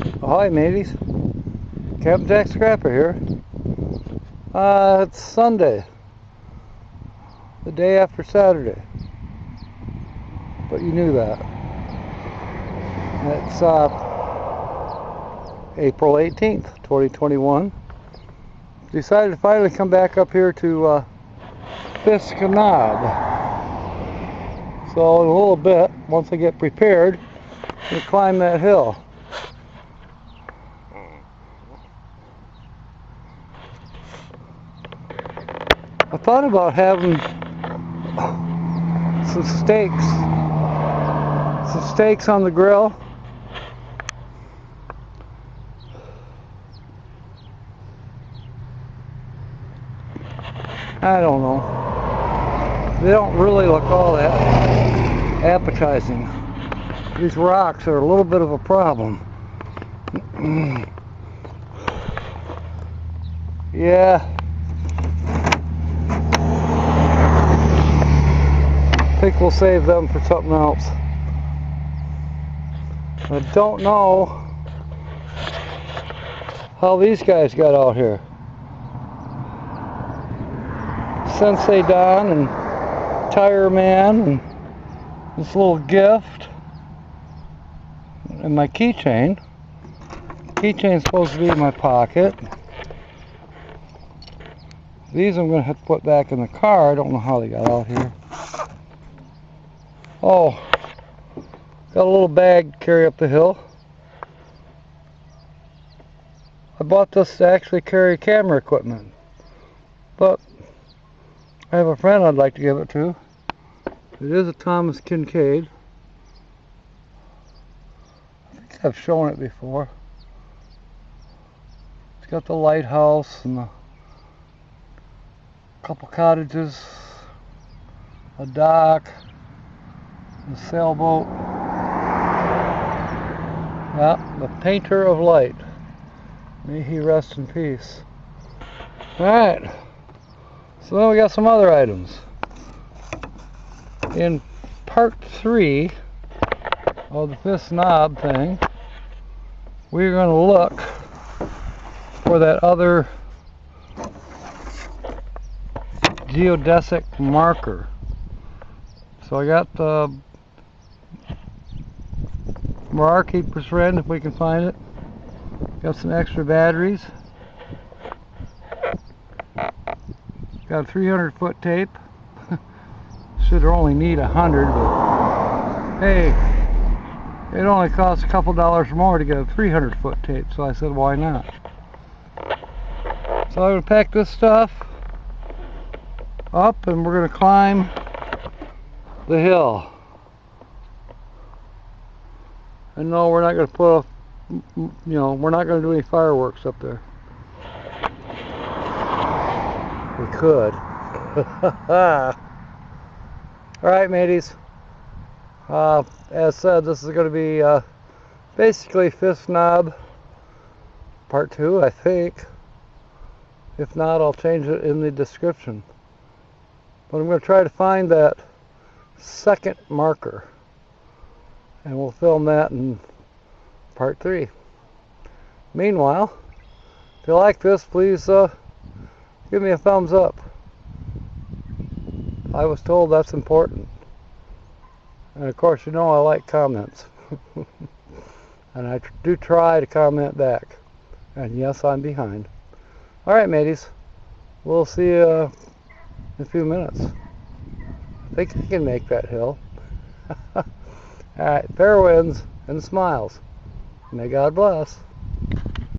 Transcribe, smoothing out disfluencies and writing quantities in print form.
Hi mateys, Captain Jack Scrapper here. It's Sunday, the day after Saturday, but you knew that. It's April 18th, 2021. Decided to finally come back up here to Fisk Knob. So in a little bit, once I get prepared, we'll climb that hill. I thought about having some steaks on the grill. I don't know. They don't really look all that appetizing. These rocks are a little bit of a problem. Yeah. I think we'll save them for something else. I don't know how these guys got out here. Sensei Don and Tire Man and this little gift and my keychain. Keychain's supposed to be in my pocket. These I'm going to have to put back in the car. I don't know how they got out here. Oh, got a little bag to carry up the hill. I bought this to actually carry camera equipment, but I have a friend I'd like to give it to. It is a Thomas Kincaid. I think I've shown it before. It's got the lighthouse and a couple cottages, a dock, a sailboat. Yeah, the painter of light. May he rest in peace. Alright. So then we got some other items. In part 3 of the Fisk Knob thing, we're going to look for that other geodesic marker. So I got the Barkeeper's Friend, if we can find it. Got some extra batteries. Got 300-foot tape. Should only need 100, but hey, it only costs a couple dollars more to get a 300-foot tape, so I said why not. So I'm going to pack this stuff up and we're going to climb the hill. And no, we're not going to put we're not going to do any fireworks up there. We could. Alright mateys, as said, this is going to be basically Fisk Knob part 2, I think. If not, I'll change it in the description. But I'm going to try to find that second marker, and we'll film that in part 3. Meanwhile, if you like this, please give me a thumbs up. I was told that's important. And of course, you know I like comments. And I do try to comment back. And yes, I'm behind. Alright mateys, we'll see you in a few minutes. I think I can make that hill. Alright, fair winds and smiles. May God bless.